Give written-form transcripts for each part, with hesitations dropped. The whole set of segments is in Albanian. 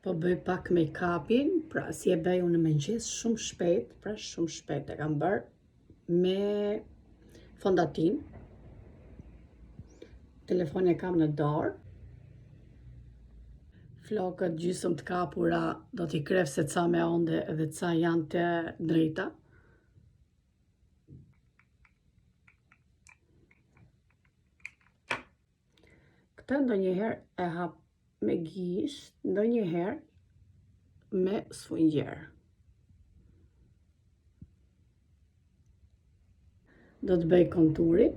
Po bëj pak make-upin, pra si e bëj unë në mëngjes shumë shpejt, e kam bërë me fondatin. Telefonin e kam në dorë. Flokët gjysmë të kapura do t'i kref se ca me onde edhe ca janë të drejta. Këtë ndonjëherë e hap me gisht, ndonjëherë me sfungjer. Do të bëj konturin.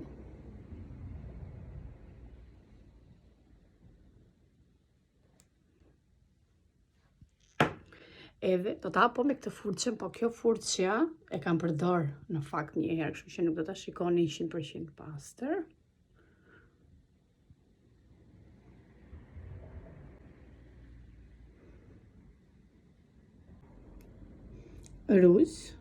Edhe do të hapo me këtë furçën, po kjo furçja e kam përdor në fakt një herë, kështu që nuk do ta shikoni 100% pastër. Ruz.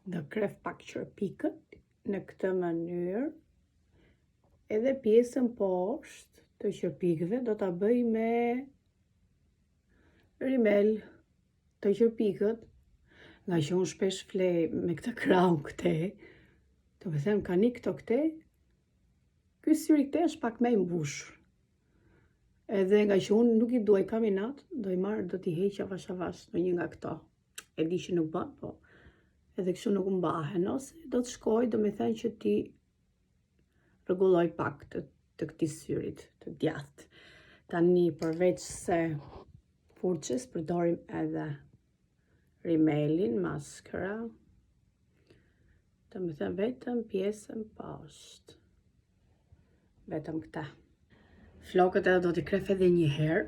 Do kref pak qërpikët në këtë mënyrë. Edhe pjesën poshtë të qërpikëve do ta bëj me rimel të qërpikët, nga që unë shpesh flej me këtë krau këte, të me them ka një këto këte, ky syri këte është pak me mbushur. Edhe nga që unë nuk i duaj kaminat, do t'i heqja avash në një nga këto. E di që nuk bën, po edhe kështu nuk mbahen, ose do të shkoj, do me thënë që ti rregulloj pak të këtij syrit të djathtë. Tani përveç se furçës përdorim edhe rimelin, maskara, të me thënë vetëm pjesën poshtë. Vetëm këta. Flokët edhe do t'i kref edhe një herë,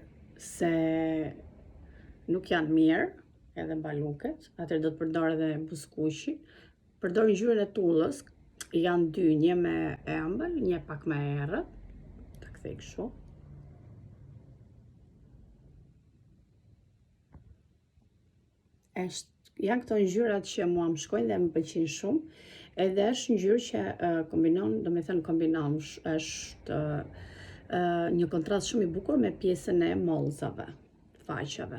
se nuk janë mirë, edhe mbaluket, atër do të përdor edhe buskuqi. Përdor ngjyrën e tullës, janë dy, një me ëmbël, një pak me errët, ta kthej kështu. Janë këto ngjyrat që mua më shkojnë dhe më pëlqejnë shumë, edhe është ngjyrë që kombinon, do me thënë kombinon, është një kontrast shumë i bukur me pjesën e mollzave, faqeve.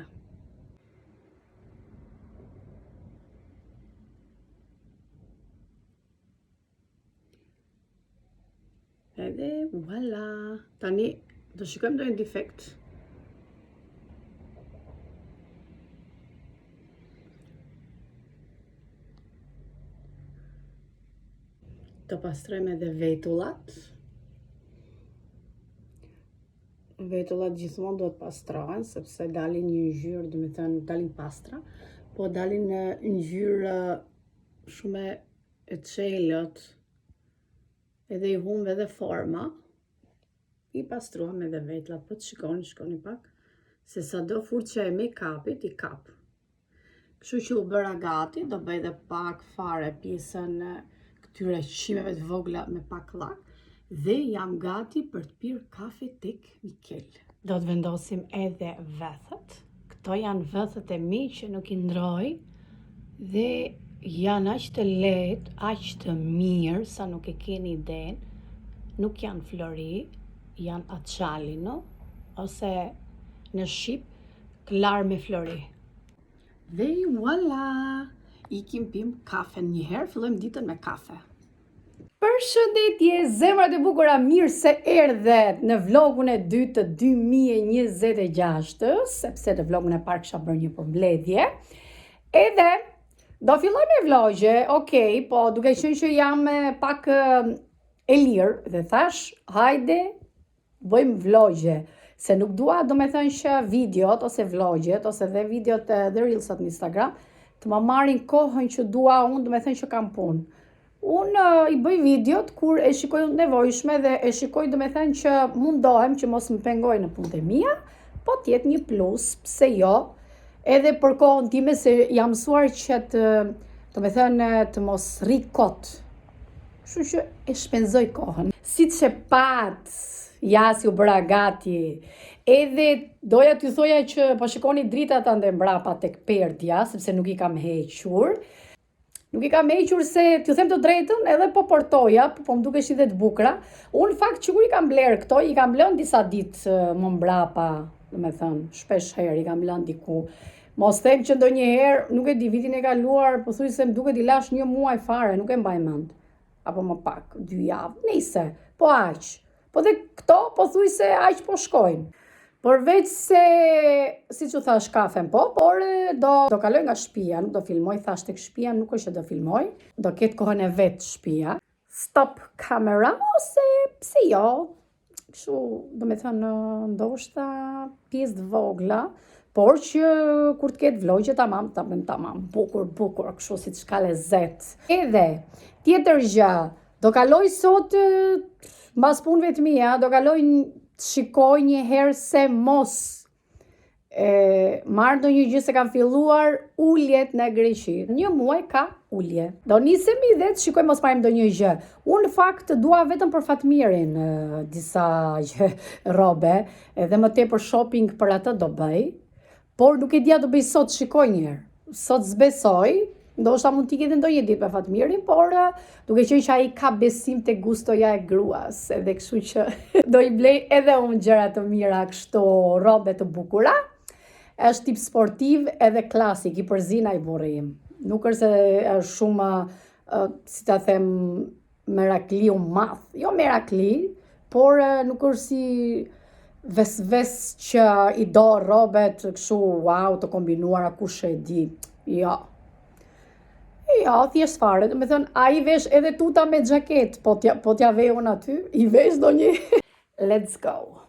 Edhe voilà. Tani do shikojmë ndonjë defekt. Do pastrojmë edhe vetullat. Vetullat gjithmonë duhet pastrohen, sepse dalin një ngjyrë, do me thënë dalin pastra, po dalin në ngjyrë shumë e çelët, edhe i humb edhe forma. I pastruam edhe vetullat, po të shikoni pak, se sado furçja e make-upit i kap. Kështu që u bëra gati, do bëj edhe pak fare pjesën këtyre qimeve të vogla me pak llak. Dhe jam gati për të pirë kafe tek Mikel. Do të vendosim edhe vethët. Këto janë vethët e mi që nuk i ndroj dhe janë aq të lehtë, aq të mirë sa nuk e keni iden. Nuk janë flori, janë accialino ose në shqip klar me flori. Dhe voilà, ikim pim kafen një herë, fillojmë ditën me kafe. Përshëndetje, zemrat e bukura, mirë se erdhet në vlogun e dytë të 2026, sepse në vlogun e parë kisha bërë një përmbledhje. Edhe do filloj me vlogje, okej, po duke qenë që jam pak e lirë dhe thash, hajde, bëjmë vlogje, se nuk dua, do me thënë që videot ose vlogjet ose dhe videot dhe reelsat në Instagram të më marrin kohën që dua unë, do me thënë që kam punë. Unë i bëj videot kur e shikoj nevojshme dhe e shikoj, do me thënë që mundohem që mos më pengoj në punët e mia, po t'jetë një plus, pse jo, edhe për kohën time se jam mësuar që do me thënë të mos rri kot. Kështu që e shpenzoj kohën. Siç e pat, ja si u bëra gati. Edhe doja t'ju thoja që po shikoni dritat ande mbrapa tek perdja, sepse nuk i kam hequr. Nuk i kam hequr se, t'ju them të drejtën, edhe po portoja, po më dukeshin dhe të bukura. Unë fakt që kur i kam bler këto, i kam lënë disa ditë më mbrapa, domethënë, shpesh herë i kam lënë diku. Mos them që ndonjëherë, nuk e di, vitin e kaluar, pothuajse më duket i lash 1 muaj fare, nuk e mbaj mend. Apo më pak, 2 javë, nejse, po aq. Po dhe këto pothuajse aq po shkojnë. Përveç se, si që thash, kafen po, por do kaloj nga shtëpia, nuk do filmoj, thash tek shtëpia, nuk është që do filmoj, do ketë kohën e vetë shtëpia. Stop camera, ose pse jo, kështu, do me thënë, ndoshta pjesë të vogla, por që kur të ketë vlogje tamam, bukur, kështu si të shka lezet. Edhe, tjetër gjë, do kaloj sot, mbas punëve të mia, do kaloj shikoj një herë se mos marrë ndonjë gjë se kam filluar uljet në Greqi. 1 muaj ka ulje. Do nisemi dhe të shikoj mos marrim ndonjë gjë. Unë në fakt dua vetëm për Fatmirin disa robe, edhe më tepër shopping për atë do bëj, por nuk e dia do bëj sot, shikoj një herë. Sot zbesoj, ndoshta mund t'i ketë ndonjë ditë me Fatmirin, por duke qenë që ai ka besim te gustoja e gruas, edhe kështu që do i blej edhe unë gjëra të mira, kështu robe të bukura. Është tip sportiv edhe klasik, i përzin ai burri im. Nuk është se është shumë, si ta them, merakli u madh. Jo merakli, por nuk është si ves që i do robet kështu, wow, të kombinuara kush e di. Jo. Jo, thjesht fare, do me thënë, a i vesh edhe tuta me xhaket, po t'ja vej unë aty, i vesh do një. Let's go.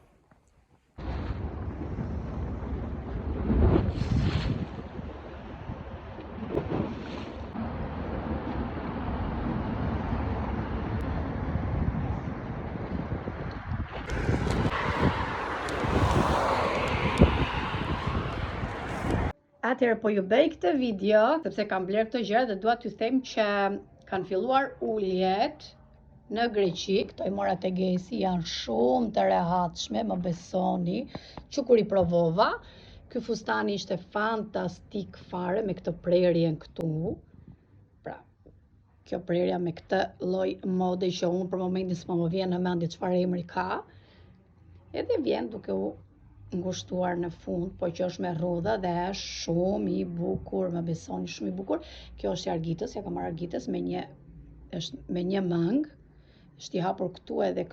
Atëherë po ju bëj këtë video, sepse kam bler këto gjëra dhe dua t'ju them që kanë filluar uljet në Greqi. Këto i mora te Gesi, janë shumë të rehatshme, më besoni, që kur i provova, ky fustani ishte fantastik fare me këtë prerjen këtu. Pra, kjo prerja me këtë lloj mode që unë për momentin s'po më vjen në mendje çfarë emri ka. Edhe vjen duke u ngushtuar në fund, po që është me rrudha dhe është shumë i bukur, më besoni, shumë i bukur. Kjo është i argitës, ja kam marrë argitës me një mëng, është i hapur këtu, edhe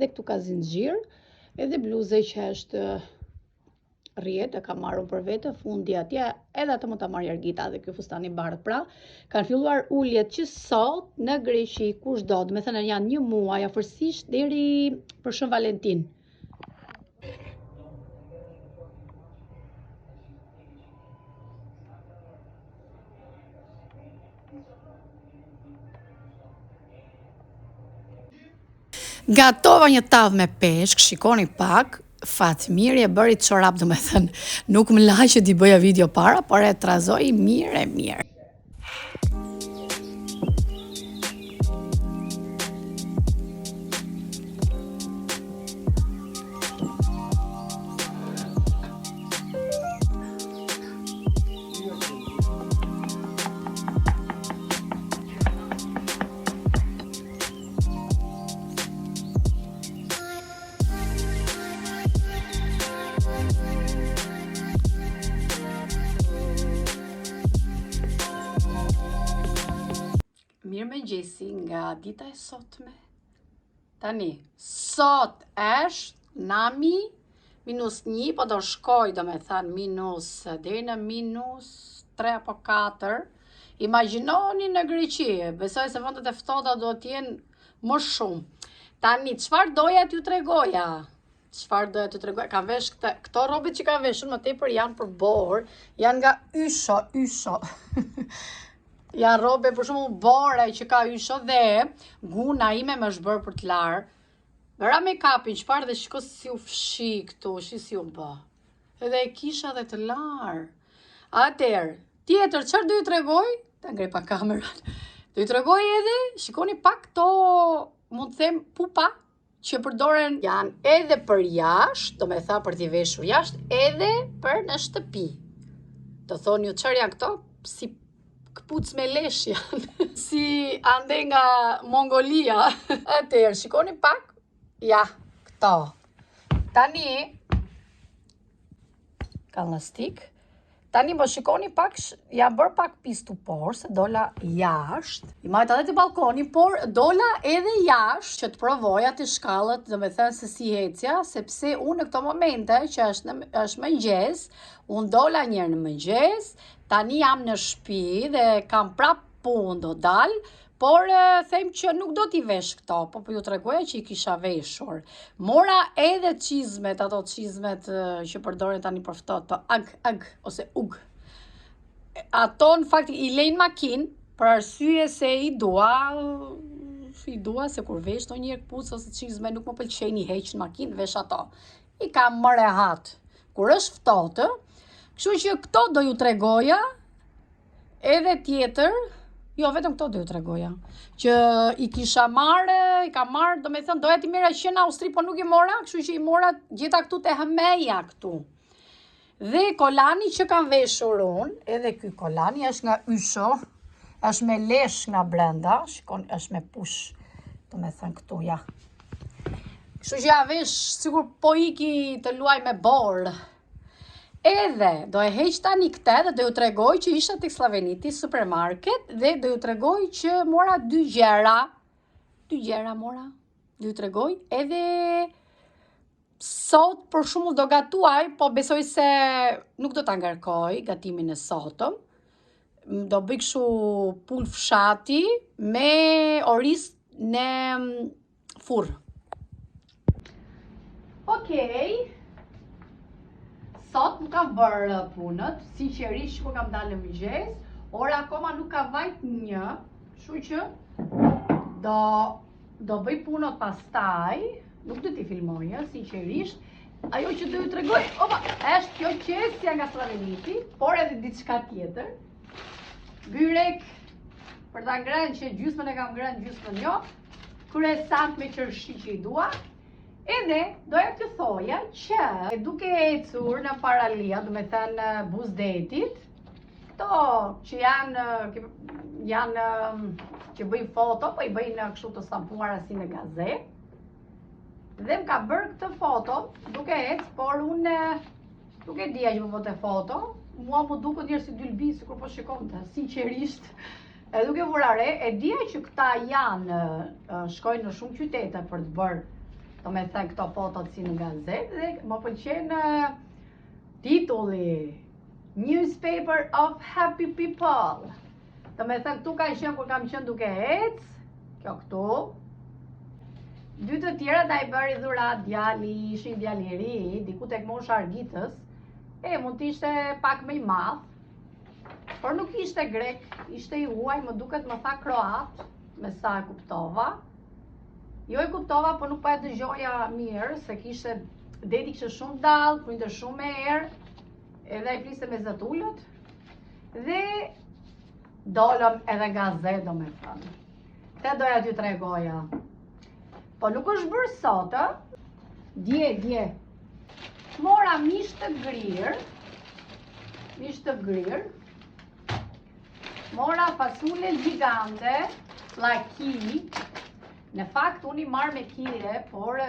këtu ka zinxhir, edhe bluze që është rrjet, e kam marrur për vete, fundi atje, edhe atë mund ta marrë argita dhe ky fustan i bardhë. Pra, kanë filluar uljet që sot në Greqi, kushdo, do me thënë janë 1 muaj, afërsisht deri për Shën Valentin. Gatova një tavë me peshk, shikoni pak, Fatmiri e bëri çorap, do me thënë, nuk më la që t'i bëja video para, por e trazoi mirë. Mirëmëngjesi nga dita e sotme. Tani, sot është nami -1, po do shkoj, do me thënë deri në -3 apo 4. Imagjinoni në Greqi, besoj se vendet e ftohta do t'jenë më shumë. Tani, çfarë doja t'ju tregoja? Ka vesh këto robet që ka veshur më tepër janë për borë, janë nga ysho. Janë robe për shumë bore që ka ysho dhe guna ime më është bërë për të larë. Bëra make-upin, çfarë dhe shiko si u fshi këtu, si u bë. Edhe e kisha dhe të larë. Atëherë, tjetër, çfarë do ju tregoj? Ta ngrej pa kamerat. Do ju tregoj edhe, shikoni pak këto, mund të them, pupa, që përdoren janë edhe për jashtë, do me tha për t'i veshur jashtë, edhe për në shtëpi. Do thoni ju çfarë janë këto? Si këpuc me lesh janë, si ande nga Mongolia. Atëherë, shikoni pak, ja, këto. Tani, ka lastik. Tani më shikoni pak, jam bërë pak pistupor, se dola jashtë. I majtë edhe të balkoni, por dola edhe jashtë që të provoja të shkallët, dhe me thënë se si hecja, sepse unë në këto momente që është mëngjes, unë dola njërë në mëngjes, tani jam në shtëpi dhe kam prap punë do dalë, por them që nuk do t'i vesh këto, po ju tregoja që i kisha veshur. Mora edhe çizmet, ato çizmet që përdoren tani për ftohtë, ag ose ug. Ato në fakt i lejnë makinë për arsye se i dua se kur vesh ndonjëherë këpucë ose çizme nuk më pëlqejnë i heq në makinë, vesh ato. I kam më rehat kur është ftohtë, kështu që këto do ju tregoja, edhe tjetër. Jo, vetëm këto do ju tregoja, që i kam marrë, do me thënë, doja t'i merra që në Austri, po nuk i mora, kështu që i mora gjeta këtu te Hëmeja këtu. Dhe kolani që kam veshur unë, edhe ky kolani është nga Ysho, është me lesh nga brenda, shikon, është me push, do me thënë këtu, ja. Kështu që ja vesh, sigur po iki të luaj me borë. Edhe, do e heq tani këte dhe do ju tregoj që isha tek Slaveniti supermarket dhe do ju tregoj që mora 2 gjera. 2 gjera mora, do ju tregoj. Edhe sot për shembull do gatuaj, po besoj se nuk do ta ngarkoj gatimin e sotëm. Do bëj kështu pul fshati me oriz në furr. Okej. Sot nuk kam bërë punët, sinqerisht që kam dalë në mëngjes, ora akoma nuk ka vajt 1, kështu që do bëj punët pastaj, nuk do t'i filmoj, sinqerisht. Ajo që do ju tregoj, është kjo qesja nga Slaveniti, por edhe diçka tjetër. Byrek, për ta ngrënë që gjysmën e kam ngrënë, gjysmën jo, kryesant me qërshi që i dua. Edhe, doja të thoja që duke ecur në paralia, do me thënë buzdetit, këto që janë që bëjnë foto, po i bëjnë kështu të stampuara si në gazet, dhe më ka bërë këtë foto duke ecë, por unë nuk e dija që më bëte foto, mua mu duket njërë si dylbi, si kur po shikon të, sinqerisht, e duke vurare, e dija që këta shkojnë në shumë qytete për të bërë, do me thënë këto fotot si në gazet, dhe më pëlqen titulli Newspaper of Happy People. Do me thënë këtu ka qenë kur kam qenë duke ecë, kjo këtu. 2 të tjera da i bëri dhurat djali, ishin djali i ri, diku tek mosha Argitës, mund t'ishte pak më i madh, por nuk ishte grek, ishte i huaj, më duket më tha kroat, me sa e kuptova. Jo e kuptova, po nuk pa e dëgjoja mirë, se deti kishte shumë dallë, printe shumë me erë, edhe i fliste me zëtullët, dhe dolëm edhe gazet, do me thënë. Te doja t'ju tregoja. Po nuk është bërë sot, dje. Mora mish të grirë, mora fasule gjigante, llaki. Në fakt, unë i marrë me kire, por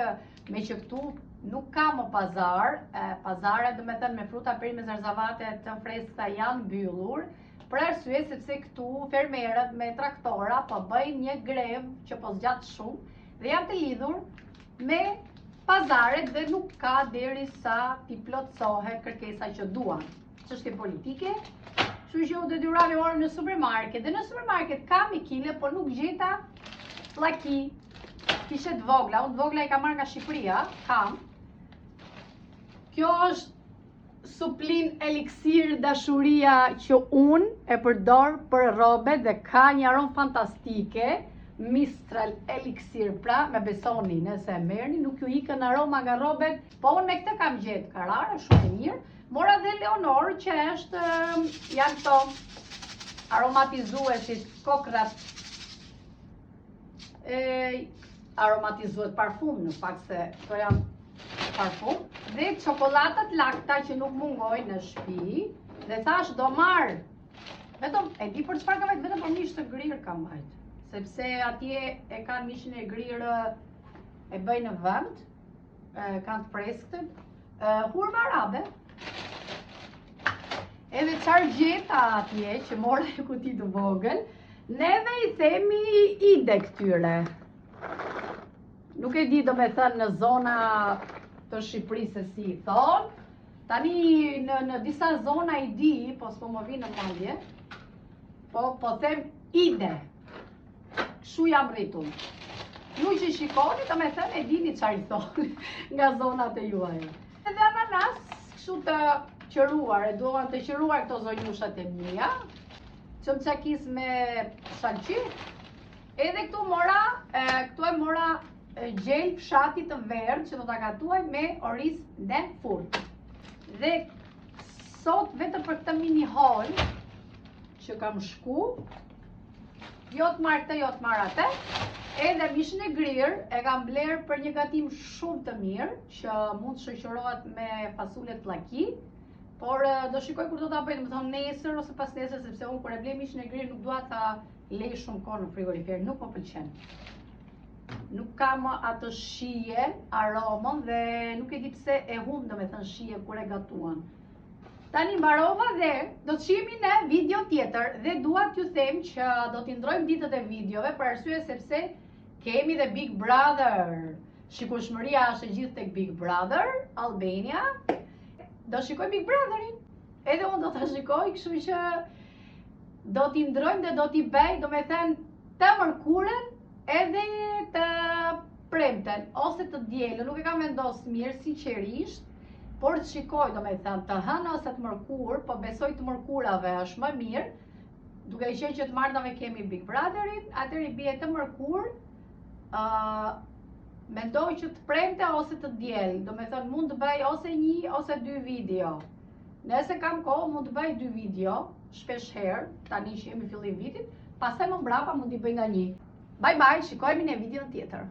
me që këtu nuk ka më pazar, pazaret dhe me thënë me fruta perime zarzavate të freskëta janë mbyllur, për arsye sepse këtu fermerët me traktora po bëjnë një grev që po zgjat shumë dhe janë të lidhur me pazaret dhe nuk ka derisa t'i plotësohet kërkesa që duan. Çështje politike, kështu që u detyrova orën në supermarket. Dhe në supermarket kam i kile, por nuk gjeta llaki, kishe të vogla, unë të vogla i ka marrë nga Shqipëria, kam. Kjo është suplin eliksir dashuria që unë e përdor për robet dhe ka një aromë fantastike, Mistral eliksir, pra me besoni, nëse e merrni, nuk ju ikën aroma nga robet, po unë me këtë kam gjetë karare, shumë mirë, mora dhe Leonor që janë këto aromatizuesit, kokrat, aromatizuet parfum, në fakt se to janë parfum, dhe çokolatat lakta që nuk mungojnë në shtëpi, dhe thash do marr Vetëm, e di për çfarë kam vajt, vetëm për mish të grirë kam vajt. Sepse atje e kanë mishin e grirë, e bëjnë në vend, kanë të preskët, hurmë arabe, edhe qarë gjeta atje që morë e kuti të vogël, neve i themi ide këtyre. Nuk e di do me thënë në zona të Shqipërisë se si i thonë, tani në disa zona i di, po s'po më vi në mendje, po them ide, shu jam rritur. Ju që shikoni, do me thënë e dini çfarë i thonë nga zonat e juaj. Edhe ananas, kështu të qëruar, e duan të qëruar këto zonjushat e mia, çmçakis me salqy. Edhe këtu e mora gjel fshati të verdh që do ta gatuaj me orizë në furrë. Dhe sot vetëm për këtë mini haul që kam shku, jo të marrë këtë, jo të marrë atë, edhe mishin e grirë e kam blerë për një gatim shumë të mirë, që mund të shoqërohet me fasule të llaki, por do shikoj kur do ta bëj, domethënë nesër ose pas nesër, sepse unë kur e blej mishin e grirë nuk dua ta lej shumë kohë në frigorifer, nuk më pëlqen. Nuk kam atë shije, aromën dhe nuk e di pse e humb domethënë shije kur e gatuan. Tani mbarova dhe do të shihemi në video tjetër dhe dua t'ju them që do t'i ndrojmë ditët e videove për arsye sepse kemi dhe Big Brother. Shikueshmëria është e gjithë tek Big Brother Albania. Do shikoj Big Brotherin. Edhe unë do ta shikoj, kështu që do t'i ndrojmë dhe do t'i bëj, domethënë të mërkurën edhe të premten ose të dielën, nuk e kam vendosur mirë sinqerisht. Por të shikoj, domethënë, të hënë ose të mërkur, po besoj të mërkurave është më mirë, duke qenë që të martave kemi Big Brotherin, atëherë i bie të mërkur, mendoj që të premte ose të diel, domethënë mund të bëj ose 1 ose 2 video. Nëse kam kohë, mund të bëj 2 video, shpesh herë, tani që jemi fillim vitit, pastaj më mbrapa mund t'i bëj nga 1. Bye bye, shikojmë në video tjetër.